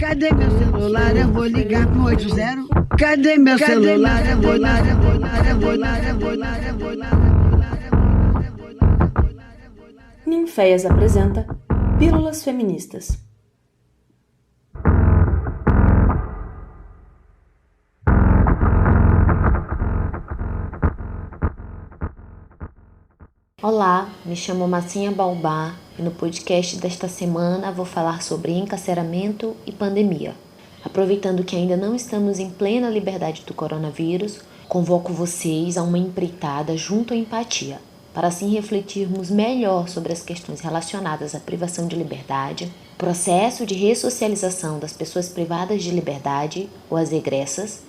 Cadê meu celular? Eu vou ligar pro 80. Cadê meu celular? Eu vou ligar. Ninféias apresenta Pílulas Feministas. Olá, me chamo Massinha Baubá e no podcast desta semana vou falar sobre encarceramento e pandemia. Aproveitando que ainda não estamos em plena liberdade do coronavírus, convoco vocês a uma empreitada junto à empatia, para assim refletirmos melhor sobre as questões relacionadas à privação de liberdade, processo de ressocialização das pessoas privadas de liberdade ou as egressas,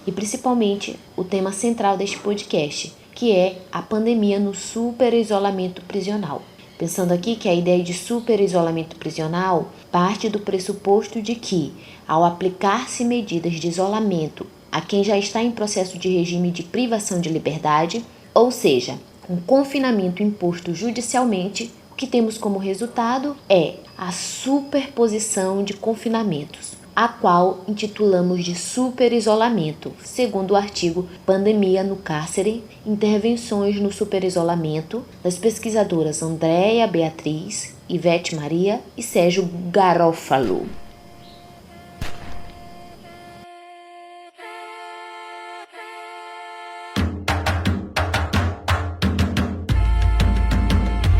e principalmente o tema central deste podcast, que é a pandemia no super-isolamento prisional. Pensando aqui que a ideia de super-isolamento prisional parte do pressuposto de que, ao aplicar-se medidas de isolamento a quem já está em processo de regime de privação de liberdade, ou seja, um confinamento imposto judicialmente, o que temos como resultado é a superposição de confinamentos, a qual intitulamos de superisolamento, segundo o artigo Pandemia no Cárcere, Intervenções no Superisolamento, das pesquisadoras Andréia Beatriz, Ivete Maria e Sérgio Garofalo.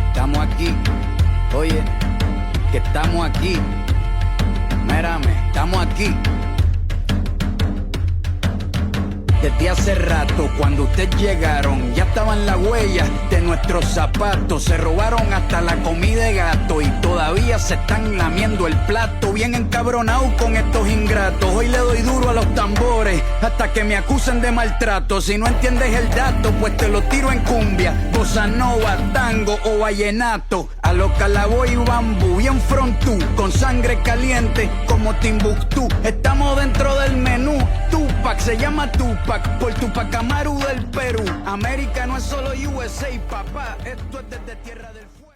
Estamos aqui, oye, que estamos aqui. Mírame, estamos aquí. Desde hace rato, cuando ustedes llegaron, ya estaban las huellas de nuestros zapatos. Se robaron hasta la comida de gato y todavía se están lamiendo el plato. Bien encabronados con estos ingratos. Hoy le doy duro a los tambores hasta que me acusen de maltrato. Si no entiendes el dato, pues te lo tiro en cumbia, bossa nova, tango o vallenato. A lo Calaboy y bambú, bien frontú, con sangre caliente como Timbuktu. Estamos dentro del menú. Tupac se llama Tupac por Tupac Amaru del Perú. América no es solo USA, papá, esto es desde Tierra del Fuego.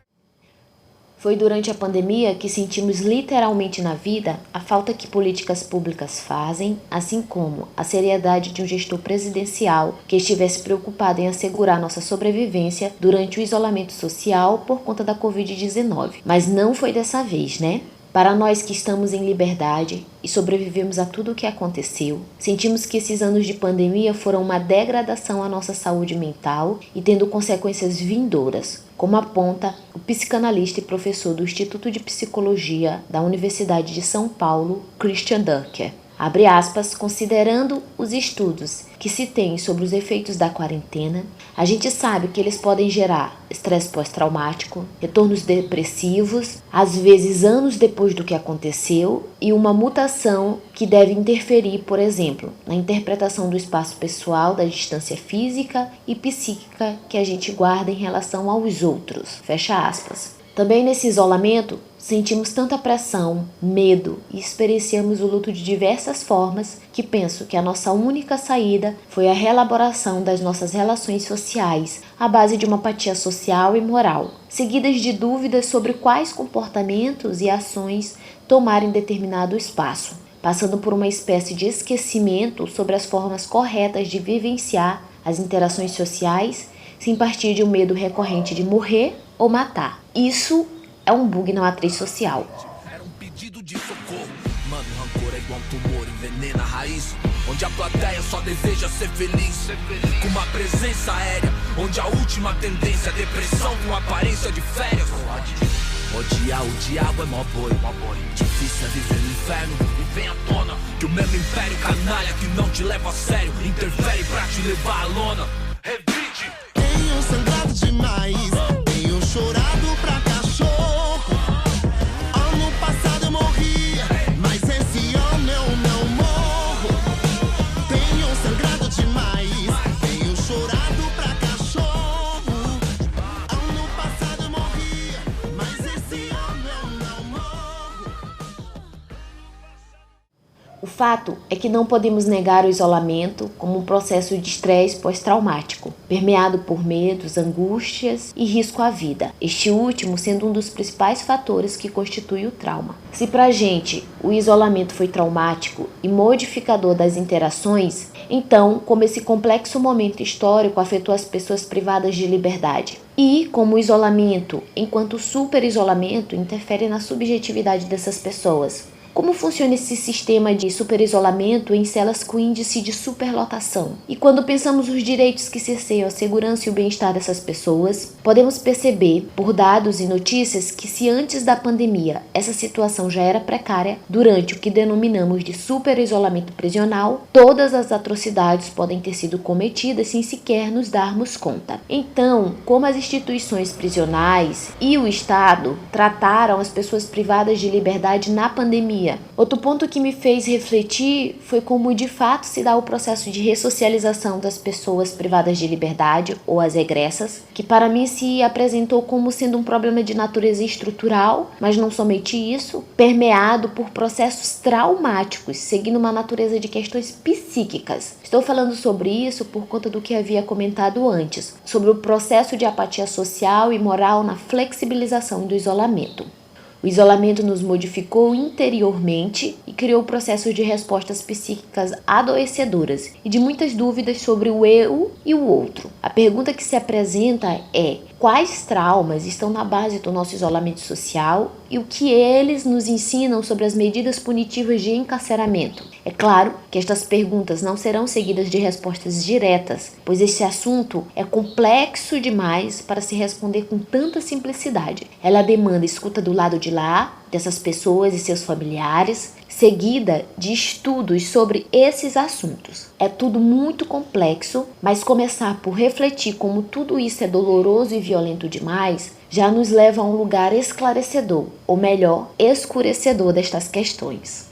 Foi durante a pandemia que sentimos literalmente na vida a falta que políticas públicas fazem, assim como a seriedade de um gestor presidencial que estivesse preocupado em assegurar nossa sobrevivência durante o isolamento social por conta da Covid-19. Mas não foi dessa vez, né? Para nós que estamos em liberdade e sobrevivemos a tudo o que aconteceu, sentimos que esses anos de pandemia foram uma degradação à nossa saúde mental e tendo consequências vindouras, como aponta o psicanalista e professor do Instituto de Psicologia da Universidade de São Paulo, Christian Dunker. Abre aspas, considerando os estudos que se tem sobre os efeitos da quarentena, a gente sabe que eles podem gerar estresse pós-traumático, retornos depressivos, às vezes anos depois do que aconteceu, e uma mutação que deve interferir, por exemplo, na interpretação do espaço pessoal, da distância física e psíquica que a gente guarda em relação aos outros. Fecha aspas. Também nesse isolamento, sentimos tanta pressão, medo e experienciamos o luto de diversas formas que penso que a nossa única saída foi a reelaboração das nossas relações sociais à base de uma apatia social e moral, seguidas de dúvidas sobre quais comportamentos e ações tomar em determinado espaço, passando por uma espécie de esquecimento sobre as formas corretas de vivenciar as interações sociais sem partir de um medo recorrente de morrer ou matar. Isso é um bug na matriz social. Era um pedido de socorro. Mano, rancor é igual um tumor, envenena a raiz. Onde a plateia só deseja ser feliz. Com uma presença aérea, onde a última tendência é depressão com aparência de férias. Odiar o diabo é mó boi. Difícil é viver no inferno e vem à tona que o mesmo império canalha que não te leva a sério interfere pra te levar à lona. Revide. Tenho sangrado demais, tenho chorado pra cachorro. Ano passado eu morri, mas esse ano eu não morro. Tenho sangrado demais, tenho chorado pra cachorro. Ano passado eu morri, mas esse ano eu não morro. O fato é que não podemos negar o isolamento como um processo de estresse pós-traumático, permeado por medos, angústias e risco à vida, este último sendo um dos principais fatores que constitui o trauma. Se pra gente o isolamento foi traumático e modificador das interações, então como esse complexo momento histórico afetou as pessoas privadas de liberdade? E como o isolamento, enquanto super isolamento, interfere na subjetividade dessas pessoas? Como funciona esse sistema de superisolamento em celas com índice de superlotação? E quando pensamos os direitos que cerceiam a segurança e o bem-estar dessas pessoas, podemos perceber, por dados e notícias, que se antes da pandemia essa situação já era precária, durante o que denominamos de superisolamento prisional, todas as atrocidades podem ter sido cometidas sem sequer nos darmos conta. Então, como as instituições prisionais e o Estado trataram as pessoas privadas de liberdade na pandemia? Outro ponto que me fez refletir foi como de fato se dá o processo de ressocialização das pessoas privadas de liberdade ou as regressas, que para mim se apresentou como sendo um problema de natureza estrutural, mas não somente isso, permeado por processos traumáticos, seguindo uma natureza de questões psíquicas. Estou falando sobre isso por conta do que havia comentado antes, sobre o processo de apatia social e moral na flexibilização do isolamento. O isolamento nos modificou interiormente e criou processos de respostas psíquicas adoecedoras e de muitas dúvidas sobre o eu e o outro. A pergunta que se apresenta é: quais traumas estão na base do nosso isolamento social e o que eles nos ensinam sobre as medidas punitivas de encarceramento? É claro que estas perguntas não serão seguidas de respostas diretas, pois esse assunto é complexo demais para se responder com tanta simplicidade. Ela demanda escuta do lado de lá, dessas pessoas e seus familiares, seguida de estudos sobre esses assuntos. É tudo muito complexo, mas começar por refletir como tudo isso é doloroso e violento demais já nos leva a um lugar esclarecedor, ou melhor, escurecedor destas questões.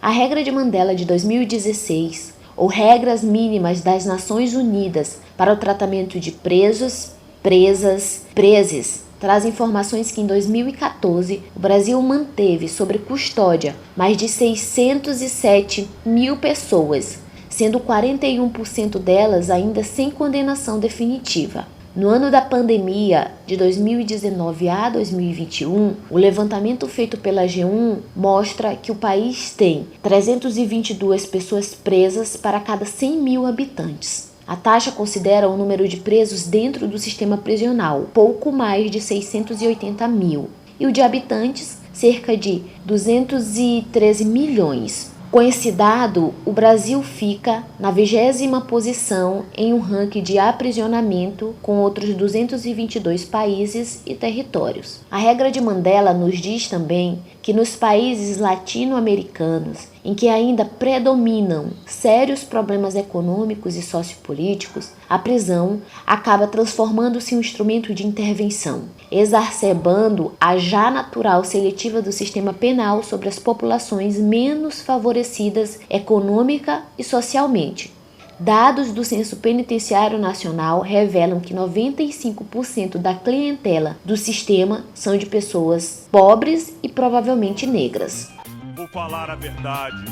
A regra de Mandela de 2016, ou Regras Mínimas das Nações Unidas para o Tratamento de Presos, Presas, Preses, traz informações que em 2014 o Brasil manteve sob custódia mais de 607 mil pessoas, sendo 41% delas ainda sem condenação definitiva. No ano da pandemia, de 2019 a 2021, o levantamento feito pela G1 mostra que o país tem 322 pessoas presas para cada 100 mil habitantes. A taxa considera o número de presos dentro do sistema prisional, pouco mais de 680 mil, e o de habitantes, cerca de 213 milhões. Com esse dado, o Brasil fica na 20ª posição em um ranking de aprisionamento com outros 222 países e territórios. A regra de Mandela nos diz também que nos países latino-americanos, em que ainda predominam sérios problemas econômicos e sociopolíticos, a prisão acaba transformando-se em um instrumento de intervenção, exacerbando a já natural seletiva do sistema penal sobre as populações menos favorecidas econômica e socialmente. Dados do Censo Penitenciário Nacional revelam que 95% da clientela do sistema são de pessoas pobres e provavelmente negras. Vou falar a verdade.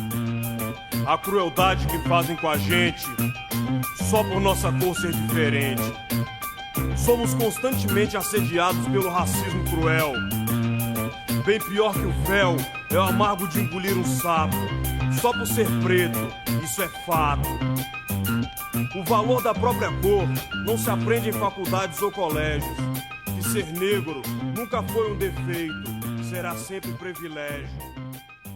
A crueldade que fazem com a gente só por nossa cor ser diferente. Somos constantemente assediados pelo racismo cruel. Bem pior que o véu é o amargo de engolir um sapo. Só por ser preto, isso é fato. O valor da própria cor não se aprende em faculdades ou colégios. E ser negro nunca foi um defeito, será sempre privilégio.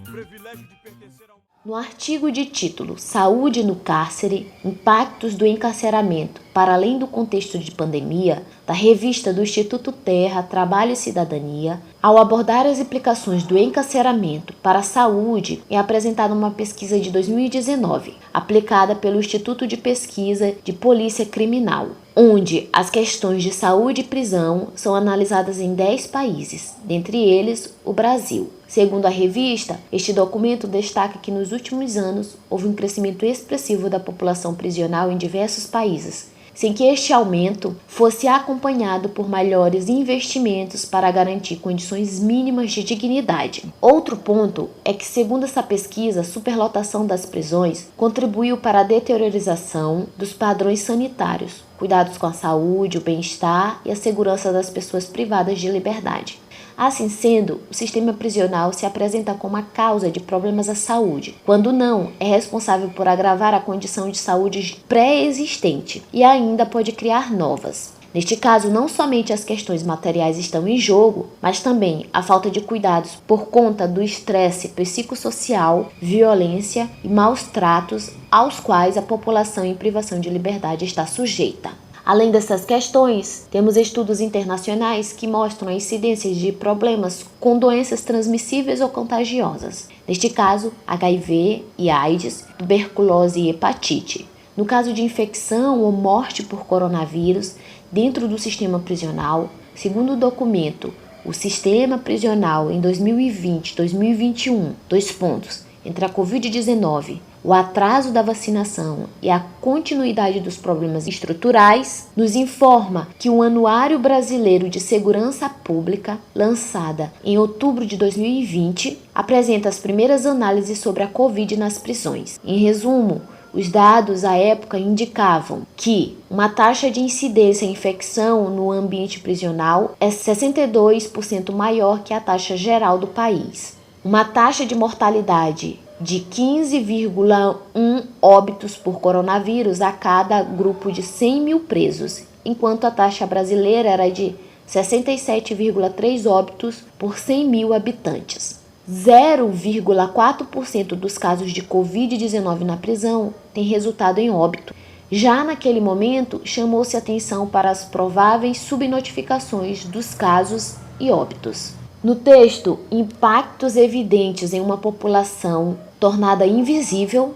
Privilégio de pertencer ao... No artigo de título Saúde no Cárcere, Impactos do Encarceramento para além do contexto de pandemia, da revista do Instituto Terra, Trabalho e Cidadania, ao abordar as implicações do encarceramento para a saúde, é apresentada uma pesquisa de 2019, aplicada pelo Instituto de Pesquisa de Polícia Criminal, onde as questões de saúde e prisão são analisadas em 10 países, dentre eles o Brasil. Segundo a revista, este documento destaca que nos últimos anos houve um crescimento expressivo da população prisional em diversos países, sem que este aumento fosse acompanhado por maiores investimentos para garantir condições mínimas de dignidade. Outro ponto é que, segundo essa pesquisa, a superlotação das prisões contribuiu para a deteriorização dos padrões sanitários, cuidados com a saúde, o bem-estar e a segurança das pessoas privadas de liberdade. Assim sendo, o sistema prisional se apresenta como a causa de problemas à saúde, quando não, é responsável por agravar a condição de saúde pré-existente e ainda pode criar novas. Neste caso, não somente as questões materiais estão em jogo, mas também a falta de cuidados por conta do estresse psicossocial, violência e maus tratos aos quais a população em privação de liberdade está sujeita. Além dessas questões, temos estudos internacionais que mostram a incidência de problemas com doenças transmissíveis ou contagiosas. Neste caso, HIV e AIDS, tuberculose e hepatite. No caso de infecção ou morte por coronavírus, dentro do sistema prisional, segundo o documento O Sistema Prisional em 2020-2021, entre a Covid-19, o atraso da vacinação e a continuidade dos problemas estruturais, nos informa que o Anuário Brasileiro de Segurança Pública, lançada em outubro de 2020, apresenta as primeiras análises sobre a Covid nas prisões. Em resumo, os dados à época indicavam que uma taxa de incidência em infecção no ambiente prisional é 62% maior que a taxa geral do país. Uma taxa de mortalidade de 15,1 óbitos por coronavírus a cada grupo de 100 mil presos, enquanto a taxa brasileira era de 67,3 óbitos por 100 mil habitantes. 0,4% dos casos de Covid-19 na prisão tem resultado em óbito. Já naquele momento, chamou-se atenção para as prováveis subnotificações dos casos e óbitos. No texto, impactos evidentes em uma população tornada invisível,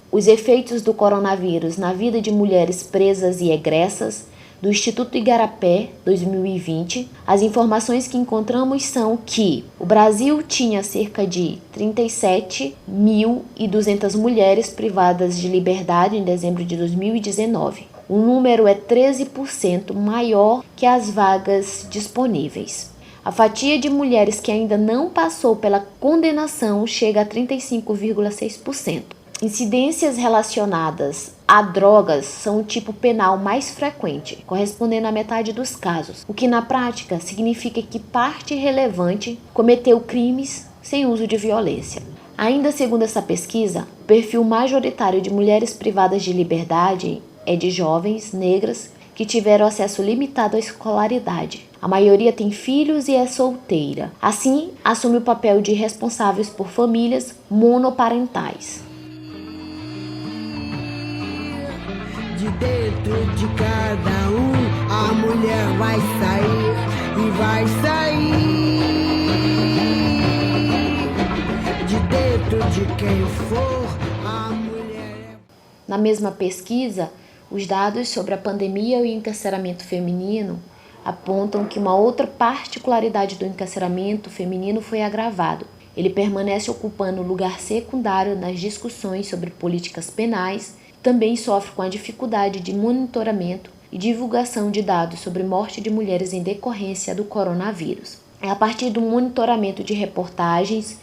os efeitos do coronavírus na vida de mulheres presas e egressas, do Instituto Igarapé, 2020, as informações que encontramos são que o Brasil tinha cerca de 37.200 mulheres privadas de liberdade em dezembro de 2019. O número é 13% maior que as vagas disponíveis. A fatia de mulheres que ainda não passou pela condenação chega a 35,6%. Incidências relacionadas a drogas são o tipo penal mais frequente, correspondendo à metade dos casos, o que na prática significa que parte relevante cometeu crimes sem uso de violência. Ainda segundo essa pesquisa, o perfil majoritário de mulheres privadas de liberdade é de jovens negras que tiveram acesso limitado à escolaridade. A maioria tem filhos e é solteira. Assim, assume o papel de responsáveis por famílias monoparentais. De dentro de cada a mulher vai sair e vai sair. De dentro de quem for, a mulher... Na mesma pesquisa, os dados sobre a pandemia e o encarceramento feminino apontam que uma outra particularidade do encarceramento feminino foi agravado. Ele permanece ocupando lugar secundário nas discussões sobre políticas penais, também sofre com a dificuldade de monitoramento e divulgação de dados sobre morte de mulheres em decorrência do coronavírus. É a partir do monitoramento de reportagens,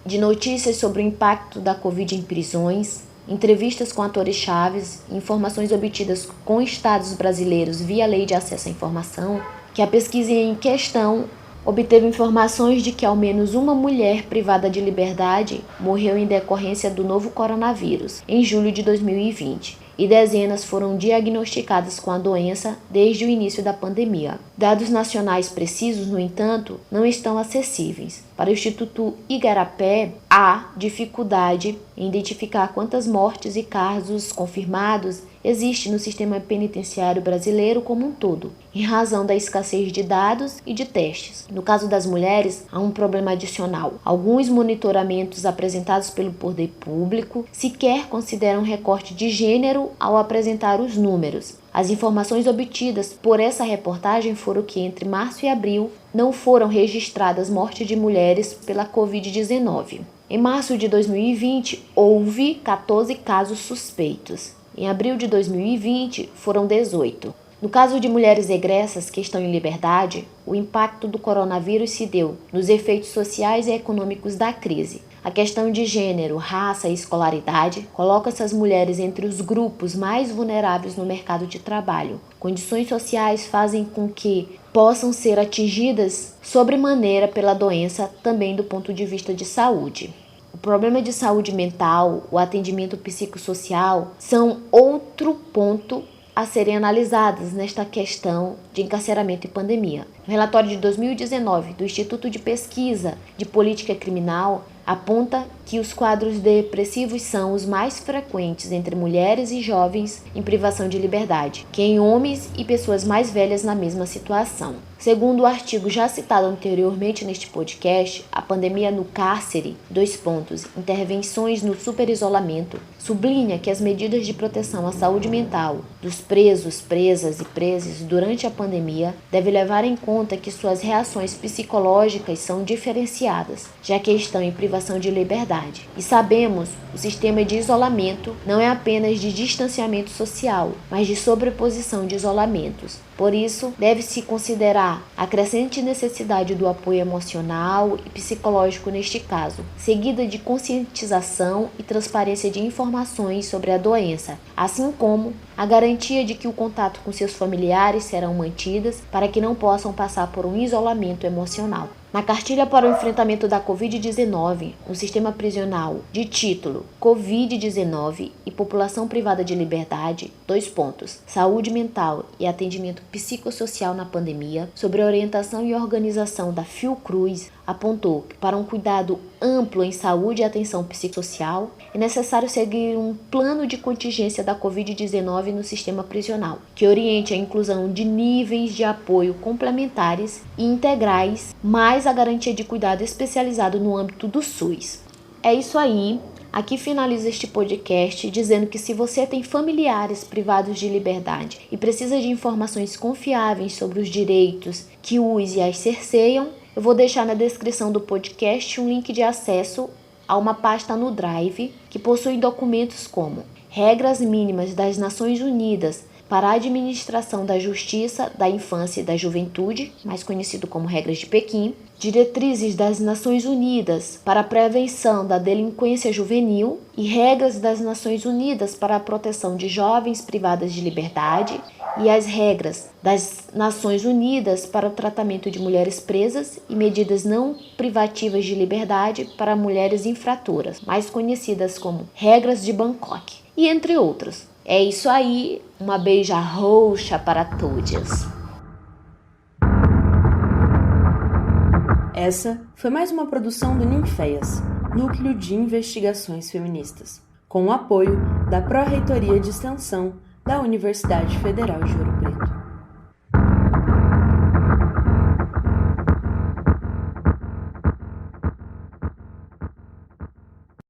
de notícias sobre o impacto da Covid em prisões, entrevistas com atores-chaves e informações obtidas com estados brasileiros via Lei de Acesso à Informação, que a pesquisa em questão obteve informações de que ao menos uma mulher privada de liberdade morreu em decorrência do novo coronavírus em julho de 2020 e dezenas foram diagnosticadas com a doença desde o início da pandemia. Dados nacionais precisos, no entanto, não estão acessíveis. Para o Instituto Igarapé, há dificuldade em identificar quantas mortes e casos confirmados existe no sistema penitenciário brasileiro como um todo, em razão da escassez de dados e de testes. No caso das mulheres, há um problema adicional. Alguns monitoramentos apresentados pelo poder público sequer consideram recorte de gênero ao apresentar os números. As informações obtidas por essa reportagem foram que entre março e abril não foram registradas mortes de mulheres pela Covid-19. Em março de 2020, houve 14 casos suspeitos. Em abril de 2020, foram 18. No caso de mulheres egressas que estão em liberdade, o impacto do coronavírus se deu nos efeitos sociais e econômicos da crise. A questão de gênero, raça e escolaridade coloca essas mulheres entre os grupos mais vulneráveis no mercado de trabalho. Condições sociais fazem com que possam ser atingidas sobremaneira pela doença também do ponto de vista de saúde. O problema de saúde mental, o atendimento psicossocial são outro ponto a serem analisadas nesta questão de encarceramento e pandemia. O relatório de 2019 do Instituto de Pesquisa de Política Criminal aponta que os quadros depressivos são os mais frequentes entre mulheres e jovens em privação de liberdade, que em homens e pessoas mais velhas na mesma situação. Segundo o artigo já citado anteriormente neste podcast, a pandemia no cárcere, intervenções no superisolamento, sublinha que as medidas de proteção à saúde mental dos presos, presas e presos durante a pandemia devem levar em conta que suas reações psicológicas são diferenciadas, já que estão em privação de liberdade. E sabemos, o sistema de isolamento não é apenas de distanciamento social, mas de sobreposição de isolamentos. Por isso, deve-se considerar a crescente necessidade do apoio emocional e psicológico neste caso, seguida de conscientização e transparência de informações sobre a doença, assim como a garantia de que o contato com seus familiares serão mantidas para que não possam passar por um isolamento emocional. Na cartilha para o enfrentamento da Covid-19, um sistema prisional de título Covid-19 e população privada de liberdade, saúde mental e atendimento psicossocial na pandemia, sobre a orientação e organização da Fiocruz, apontou que para um cuidado amplo em saúde e atenção psicossocial, é necessário seguir um plano de contingência da Covid-19 no sistema prisional, que oriente a inclusão de níveis de apoio complementares e integrais, mais a garantia de cuidado especializado no âmbito do SUS. É isso aí. Aqui finalizo este podcast dizendo que se você tem familiares privados de liberdade e precisa de informações confiáveis sobre os direitos que os e as cerceiam, eu vou deixar na descrição do podcast um link de acesso a uma pasta no Drive que possui documentos como Regras Mínimas das Nações Unidas para a Administração da Justiça, da Infância e da Juventude, mais conhecido como Regras de Pequim, Diretrizes das Nações Unidas para a Prevenção da Delinquência Juvenil e Regras das Nações Unidas para a Proteção de Jovens Privadas de Liberdade e as Regras das Nações Unidas para o Tratamento de Mulheres Presas e Medidas Não Privativas de Liberdade para Mulheres Infratoras, mais conhecidas como Regras de Bangkok, e entre outros. É isso aí, uma beija roxa para todos. Essa foi mais uma produção do Ninféias, Núcleo de Investigações Feministas, com o apoio da Pró-Reitoria de Extensão da Universidade Federal de Ouro Preto.